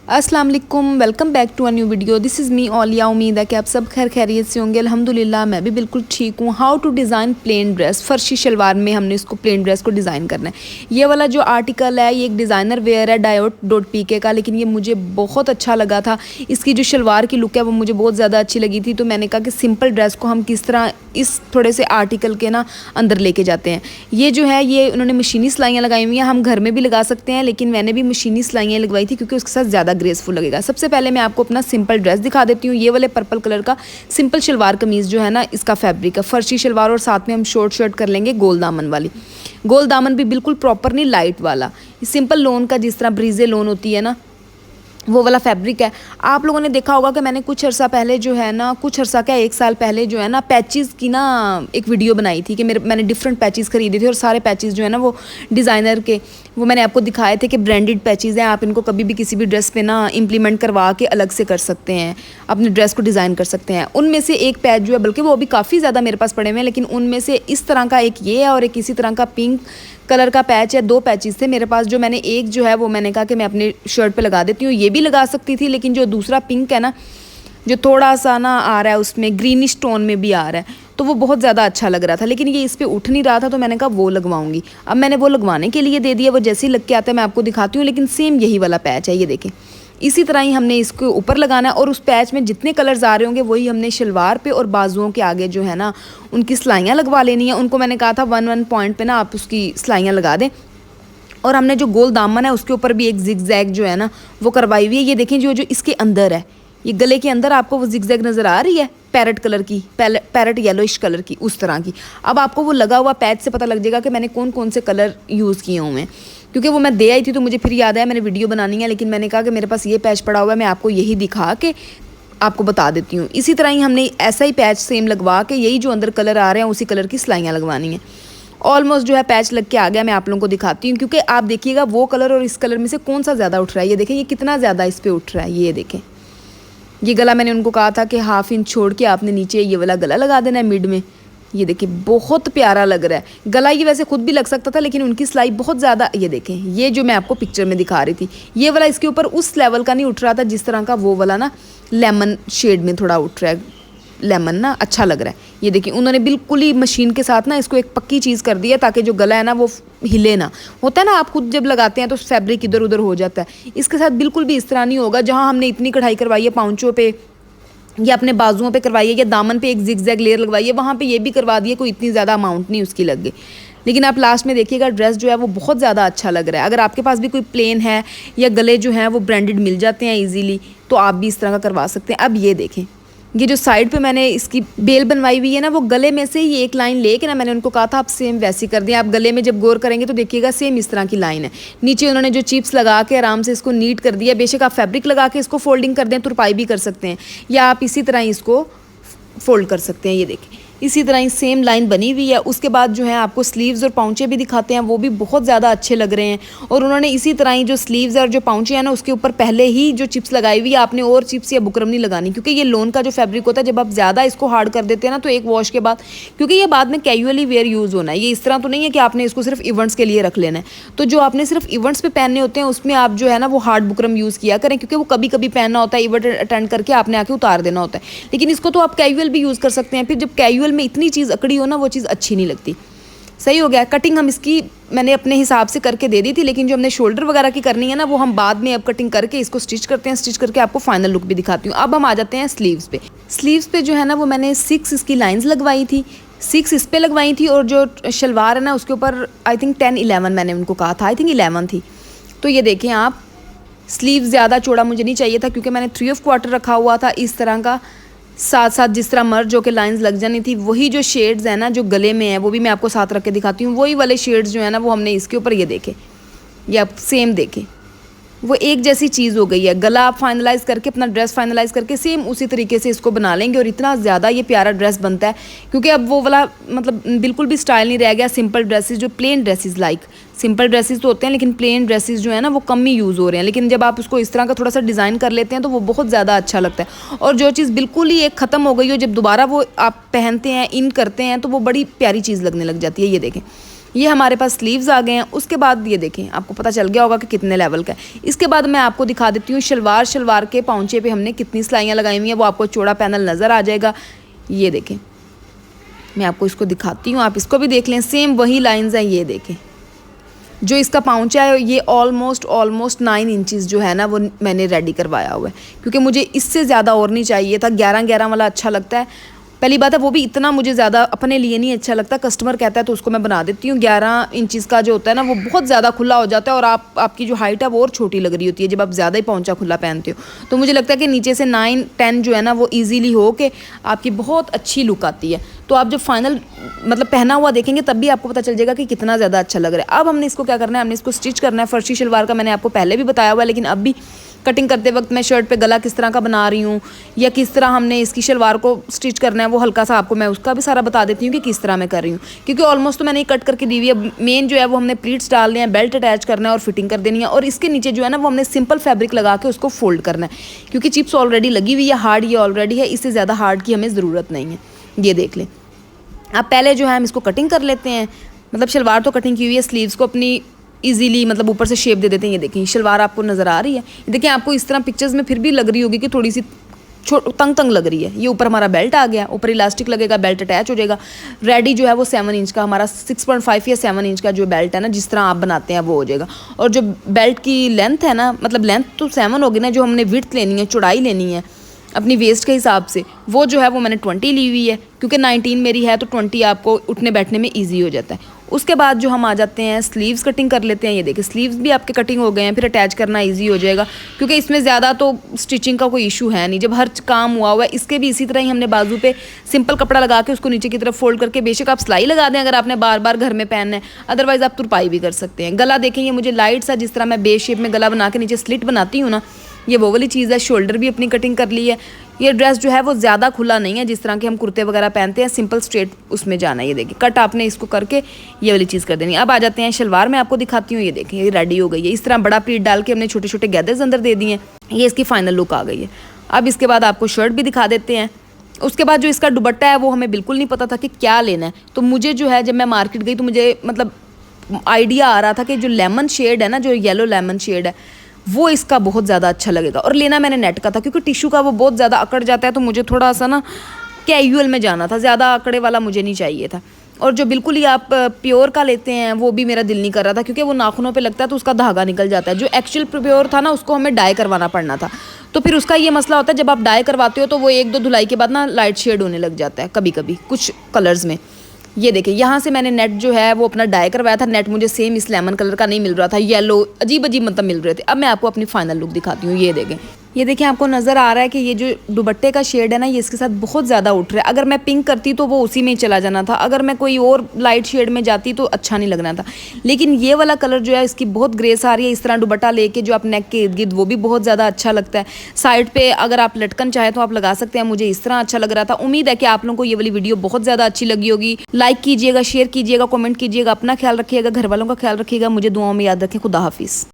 अस्सलाम वालेकुम, welcome back to a new video. This is me Olia. उम्मीद है कि आप सब खैर खैरियत से होंगे। अल्हम्दुलिल्लाह मैं भी बिल्कुल ठीक हूँ। How to design plain dress, farshi shalwar में हमने इसको प्लेन ड्रेस को डिज़ाइन करना है। ये वाला जो आर्टिकल है ये एक डिज़ाइनर वेयर है डायोट.pk का, लेकिन ये मुझे बहुत अच्छा लगा था। इसकी जो शलवार की लुक है वो मुझे बहुत ज़्यादा अच्छी लगी थी, तो मैंने कहा कि सिंपल ड्रेस को हम किस तरह इस थोड़े से आर्टिकल के ना अंदर लेके जाते हैं। ये जो है ये उन्होंने मशीनी सिलाइयाँ लगाई हुई हैं, हम घर में भी लगा सकते हैं, लेकिन मैंने भी मशीनी सिलाइयाँ लगवाई थी क्योंकि उसके साथ ज़्यादा ग्रेसफुल लगेगा। सबसे पहले मैं आपको अपना सिंपल ड्रेस दिखा देती हूँ। ये वाले पर्पल कलर का सिंपल शलवार कमीज़ जो है ना, इसका फैब्रिक है फर्शी शलवार, और साथ में हम शॉर्ट शर्ट कर लेंगे गोल दामन वाली। गोल दामन भी बिल्कुल प्रॉपर नहीं, लाइट वाला सिंपल लोन का, जिस तरह ब्रीजे लोन होती है ना वो वाला फैब्रिक है। आप लोगों ने देखा होगा कि मैंने कुछ अर्सा पहले जो है ना, कुछ अर्सा क्या 1 साल पहले जो है ना पैचेस की ना एक वीडियो बनाई थी कि मैंने डिफरेंट पैचेस खरीदे थे, और सारे पैचेस जो है ना वो डिज़ाइनर के, वो मैंने आपको दिखाए थे कि ब्रांडेड पैचेस हैं। आप इनको कभी भी किसी भी ड्रेस पे ना इम्प्लीमेंट करवा के अलग से कर सकते हैं, अपने ड्रेस को डिज़ाइन कर सकते हैं। उनमें से एक पैच जो है, बल्कि वो अभी काफ़ी ज़्यादा मेरे पास पड़े हुए हैं, लेकिन उनमें से इस तरह का एक ये है और एक इसी तरह का पिंक कलर का पैच है। 2 पैचेस थे मेरे पास, जो मैंने एक जो है वो मैंने कहा कि मैं अपने शर्ट पे लगा देती हूँ। ये भी लगा सकती थी, लेकिन जो दूसरा पिंक है ना, जो थोड़ा सा ना आ रहा है उसमें ग्रीनिश टोन में भी आ रहा है, तो वो बहुत ज़्यादा अच्छा लग रहा था, लेकिन ये इस पर उठ नहीं रहा था, तो मैंने कहा वो लगवाऊंगी। अब मैंने वो लगवाने के लिए दे दिया, वो जैसे ही लग के आता है मैं आपको दिखाती हूँ। लेकिन सेम यही वाला पैच है, ये देखें, इसी तरह ही हमने इसके ऊपर लगाना है, और उस पैच में जितने कलर्स आ रहे होंगे वही हमने शलवार पे और बाजुओं के आगे जो है ना उनकी सिलाइयाँ लगवा लेनी है। उनको मैंने कहा था 1-1 पॉइंट पे ना आप उसकी सिलाइयाँ लगा दें। और हमने जो गोल दामन है उसके ऊपर भी एक जिगजैग जो है ना वो करवाई हुई है। ये देखें, जो जो इसके अंदर है, ये गले के अंदर आपको वो जिगजैग नज़र आ रही है, पैरेट कलर की, पैरेट येलोइश कलर की, उस तरह की। अब आपको वो लगा हुआ पैच से पता लग जाएगा कि मैंने कौन कौन से कलर यूज़ किए हुए हैं, क्योंकि वो मैं दे आई थी तो मुझे फिर याद आया मैंने वीडियो बनानी है, लेकिन मैंने कहा कि मेरे पास ये पैच पड़ा हुआ है, मैं आपको यही दिखा के आपको बता देती हूँ। इसी तरह ही हमने ऐसा ही पैच सेम लगवा के यही जो अंदर कलर आ रहे हैं उसी कलर की सिलाइयाँ लगवानी है। ऑलमोस्ट जो है पैच लग के आ गया, मैं आप लोगों को दिखाती हूँ, क्योंकि आप देखिएगा वो कलर और इस कलर में से कौन सा ज़्यादा उठ रहा है। ये देखें, ये कितना ज़्यादा इस पर उठ रहा है। ये देखें, ये गला मैंने उनको कहा था कि 1/2 इंच छोड़ के आपने नीचे ये वाला गला लगा देना है मिड में। ये देखिए बहुत प्यारा लग रहा है गला। ये वैसे खुद भी लग सकता था, लेकिन उनकी सिलाई बहुत ज़्यादा, ये देखें, ये जो मैं आपको पिक्चर में दिखा रही थी, ये वाला इसके ऊपर उस लेवल का नहीं उठ रहा था जिस तरह का वो वाला ना लेमन शेड में थोड़ा उठ रहा है। लेमन ना अच्छा लग रहा है। ये देखिए, उन्होंने बिल्कुल ही मशीन के साथ ना इसको एक पक्की चीज़ कर दी है, ताकि जो गला है ना वो हिले ना। होता है ना, आप खुद जब लगाते हैं तो फैब्रिक इधर उधर हो जाता है, इसके साथ बिल्कुल भी इस तरह नहीं होगा। जहाँ हमने इतनी कढ़ाई करवाई है पाँचों पे या अपने बाजुओं पे करवाई है, या दामन पे एक जिगजैग लेयर लगवाई है, वहाँ पे ये भी करवा दिए, कोई इतनी ज़्यादा अमाउंट नहीं उसकी लग गई। लेकिन आप लास्ट में देखिएगा ड्रेस जो है वो बहुत ज़्यादा अच्छा लग रहा है। अगर आपके पास भी कोई प्लेन है या गले जो हैं वो ब्रांडेड मिल जाते हैं ईजीली, तो आप भी इस तरह का करवा सकते हैं। अब ये देखें, ये जो साइड पे मैंने इसकी बेल बनवाई हुई है ना, वो गले में से ही एक लाइन लेके ना, मैंने उनको कहा था आप सेम वैसी कर दें। आप गले में जब गौर करेंगे तो देखिएगा सेम इस तरह की लाइन है। नीचे उन्होंने जो चिप्स लगा के आराम से इसको नीट कर दिया। बेशक आप फैब्रिक लगा के इसको फोल्डिंग कर दें, तुरपाई भी कर सकते हैं, या आप इसी तरह ही इसको फोल्ड कर सकते हैं। ये देखें, इसी तरह ही सेम लाइन बनी हुई है। उसके बाद जो है आपको स्लीव्स और पाउंचे भी दिखाते हैं, वो भी बहुत ज़्यादा अच्छे लग रहे हैं। और उन्होंने इसी तरह ही जो स्लीव्स और जो पाउंचे हैं ना, उसके ऊपर पहले ही जो चिप्स लगाई हुई है, आपने और चिप्स या बुकरम नहीं लगानी, क्योंकि ये लोन का जो फैब्रिक होता है, जब आप ज़्यादा इसको हार्ड कर देते हैं ना, तो एक वॉश के बाद, क्योंकि ये बाद में कैजुअली वेयर यूज़ होना है, ये इस तरह तो नहीं है कि आपने इसको सिर्फ इवेंट्स के लिए रख लेना है। तो जो आपने सिर्फ इवेंट्स पे पहनने होते हैं उसमें आप जो है ना वो हार्ड बुकरम यूज़ किया करें, क्योंकि वो कभी कभी पहनना होता है, इवेंट अटेंड करके आपने आके उतार देना होता है। लेकिन इसको तो आप कैजुअल भी यूज़ कर सकते हैं। फिर जब कैजुअल में इतनी चीज़ हो ना, वो चीज़ अच्छी नहीं लगती। सही हो गया। कटिंग हम इसकी मैंने अपने हिसाब से करके दे दी थी, लेकिन जो हमने शोल्डर वगैरह की करनी है ना, वो हम बाद में अब कटिंग करके इसको स्टिच करते हैं। स्टिच करके आपको फाइनल लुक भी दिखाती हूँ। अब हम आ जाते हैं स्लीव्स पे। स्लीव्स पे जो है ना वो मैंने 6 इसकी लाइंस लगवाई थी, 6 इस पे लगवाई थी, और जो शलवार है ना उसके ऊपर आई थिंक 10-11 मैंने उनको कहा था, आई थिंक 11 थी। तो ये देखें आप, स्लीव ज़्यादा चौड़ा मुझे नहीं चाहिए था, क्योंकि मैंने 3/4 रखा हुआ था इस तरह का, साथ साथ जिस तरह मर्ज जो के लाइंस लग जानी थी। वही जो शेड्स हैं ना जो गले में है, वो भी मैं आपको साथ रख के दिखाती हूँ। वही वाले शेड्स जो है ना वो हमने इसके ऊपर, ये देखें, ये आप सेम देखें, वो एक जैसी चीज़ हो गई है। गला आप फाइनलाइज़ करके, अपना ड्रेस फाइनलाइज़ करके सेम उसी तरीके से इसको बना लेंगे, और इतना ज़्यादा ये प्यारा ड्रेस बनता है। क्योंकि अब वो वाला मतलब बिल्कुल भी स्टाइल नहीं रह गया। सिंपल ड्रेसेस, जो plane dresses, like simple dresses तो होते हैं, लेकिन प्लेन ड्रेसेस जो है ना वो कम ही यूज़ हो रहे हैं। लेकिन जब आप उसको इस तरह का थोड़ा सा डिज़ाइन कर लेते हैं तो वो बहुत ज़्यादा अच्छा लगता है। और जो चीज़ बिल्कुल ही एक ख़त्म हो गई हो, जब दोबारा वो आप पहनते हैं, इन करते हैं, तो वो बड़ी प्यारी चीज़ लगने लग जाती है। ये देखें, ये हमारे पास स्लीव्स आ गए हैं। उसके बाद ये देखें, आपको पता चल गया होगा कि कितने लेवल का है। इसके बाद मैं आपको दिखा देती हूँ शलवार। शलवार के पाँचे पे हमने कितनी सिलाइयाँ लगाई हुई हैं, वो आपको चौड़ा पैनल नज़र आ जाएगा। ये देखें, मैं आपको इसको दिखाती हूँ, आप इसको भी देख लें। सेम वही लाइंस हैं। ये देखें, जो इसका पाउंचा है ये ऑलमोस्ट 9 इंचज़ जो है ना वो मैंने रेडी करवाया हुआ है, क्योंकि मुझे इससे ज़्यादा और नहीं चाहिए था। 11 वाला अच्छा लगता है। पहली बात है वो भी इतना मुझे ज़्यादा अपने लिए नहीं अच्छा लगता, कस्टमर कहता है तो उसको मैं बना देती हूँ। 11 इंचज़ का जो होता है ना वो बहुत ज़्यादा खुला हो जाता है और आपकी जो हाइट है वो और छोटी लग रही होती है जब आप ज़्यादा ही पहुँचा खुला पहनते हो। तो मुझे लगता है कि नीचे से 9-10 जो है ना वो ईजीली हो के आपकी बहुत अच्छी लुक आती है। तो आप जब फाइनल मतलब पहना हुआ देखेंगे तब भी आपको पता चल जाएगा कि कितना ज़्यादा अच्छा लग रहा है। अब हमने इसको क्या करना है, हमने इसको स्टिच करना है। फर्शी शलवार का मैंने आपको पहले भी बताया हुआ है, लेकिन अब भी कटिंग करते वक्त मैं शर्ट पे गला किस तरह का बना रही हूँ या किस तरह हमने इसकी शलवार को स्टिच करना है वो हल्का सा आपको मैं उसका भी सारा बता देती हूँ कि किस तरह मैं कर रही हूँ, क्योंकि ऑलमोस्ट तो मैंने कट करके दी हुई है। मेन जो है वो हमने प्लीट्स डालने हैं, बेल्ट अटैच करना है और फिटिंग कर देनी है। और इसके नीचे जो है ना वो हमने सिंपल फैब्रिक लगा के उसको फोल्ड करना है, क्योंकि चिप्स ऑलरेडी लगी हुई है, हार्ड ये ऑलरेडी है, इससे ज़्यादा हार्ड की हमें ज़रूरत नहीं है। ये देख लें। अब पहले जो है हम इसको कटिंग कर लेते हैं। मतलब शलवार तो कटिंग की हुई है, स्लीव्स को अपनी इजीली मतलब ऊपर से शेप दे देते हैं। ये देखिए शलवार आपको नज़र आ रही है। देखिए आपको इस तरह पिक्चर्स में फिर भी लग रही होगी कि थोड़ी सी तंग लग रही है। ये ऊपर हमारा बेल्ट आ गया, ऊपर इलास्टिक लगेगा, बेल्ट अटैच हो जाएगा। रेडी जो है वो 7 इंच का हमारा 6.5 या 7 इंच का जो बेल्ट है ना, जिस तरह आप बनाते हैं वो हो जाएगा। और जो बेल्ट की लेंथ है ना, मतलब लेंथ तो 7 होगी ना, जो हमने विड्थ लेनी है, चौड़ाई लेनी है अपनी वेस्ट के हिसाब से, वो जो है वो मैंने 20 ली हुई है, क्योंकि 19 मेरी है तो 20 आपको उठने बैठने में ईजी हो जाता है। उसके बाद जो हम आ जाते हैं स्लीव्स कटिंग कर लेते हैं। ये देखिए स्लीव्स भी आपके कटिंग हो गए हैं, फिर अटैच करना इजी हो जाएगा, क्योंकि इसमें ज़्यादा तो स्टिचिंग का कोई इशू है नहीं, जब हर काम हुआ हुआ है। इसके भी इसी तरह ही हमने बाजू पे सिंपल कपड़ा लगा के उसको नीचे की तरफ फोल्ड करके, बेशक आप सिलाई लगा दें अगर आपने बार बार घर में पहनना है, अदरवाइज़ आप तुरपाई भी कर सकते हैं। गला देखें, ये मुझे लाइट सा जिस तरह मैं बेस शेप में गला बना के नीचे स्लिट बनाती हूँ ना, ये वो वाली चीज़ है। शोल्डर भी अपनी कटिंग कर ली है। ये ड्रेस जो है वो ज़्यादा खुला नहीं है जिस तरह के हम कुर्ते वगैरह पहनते हैं, सिंपल स्ट्रेट उसमें जाना है। ये देखिए कट आपने इसको करके ये वाली चीज़ कर देनी है। अब आ जाते हैं शलवार, मैं आपको दिखाती हूँ। ये देखें ये रेडी हो गई है। इस तरह बड़ा प्लीट डाल के हमने छोटे छोटे गैदर्स अंदर दे दिए हैं। ये इसकी फाइनल लुक आ गई है। अब इसके बाद आपको शर्ट भी दिखा देते हैं। उसके बाद जो इसका दुपट्टा है वो हमें बिल्कुल नहीं पता था कि क्या लेना है। तो मुझे जो है जब मैं मार्केट गई तो मुझे मतलब आइडिया आ रहा था कि जो लेमन शेड है ना, जो येलो लेमन शेड है, वो इसका बहुत ज़्यादा अच्छा लगेगा। और लेना मैंने नेट का था, क्योंकि टिश्यू का वो बहुत ज़्यादा अकड़ जाता है, तो मुझे थोड़ा सा ना कैजुअल में जाना था, ज़्यादा अकड़े वाला मुझे नहीं चाहिए था। और जो बिल्कुल ही आप प्योर का लेते हैं वो भी मेरा दिल नहीं कर रहा था, क्योंकि वो नाखूनों पे लगता है तो उसका धागा निकल जाता है। जो एक्चुअल प्योर था ना उसको हमें डाई करवाना पड़ना था, तो फिर उसका ये मसला होता है जब आप डाई करवाते हो तो वो 1-2 धुलाई के बाद ना लाइट शेड होने लग जाता है कभी कभी कुछ कलर्स में। ये देखिए यहाँ से मैंने नेट जो है वो अपना डाई करवाया था। नेट मुझे सेम इस लेमन कलर का नहीं मिल रहा था, येलो अजीब मतलब मिल रहे थे। अब मैं आपको अपनी फाइनल लुक दिखाती हूँ। ये देखें आपको नज़र आ रहा है कि ये जो दुपट्टे का शेड है ना, ये इसके साथ बहुत ज़्यादा उठ रहा है। अगर मैं पिंक करती तो वो उसी में ही चला जाना था, अगर मैं कोई और लाइट शेड में जाती तो अच्छा नहीं लगना था। लेकिन ये वाला कलर जो है इसकी बहुत ग्रेस आ रही है। इस तरह दुपट्टा लेके जो आप नेक के इर्द गिर्द, वो भी बहुत ज़्यादा अच्छा लगता है। साइड पे अगर आप लटकन चाहे तो आप लगा सकते हैं, मुझे इस तरह अच्छा लग रहा था। उम्मीद है कि आप लोगों को ये वाली वीडियो बहुत ज़्यादा अच्छी लगी होगी। लाइक कीजिएगा, शेयर कीजिएगा, कॉमेंट कीजिएगा, अपना ख्याल रखिएगा, घर वालों का ख्याल रखिएगा, मुझे दुआओं में याद रखें। खुदा हाफिज़।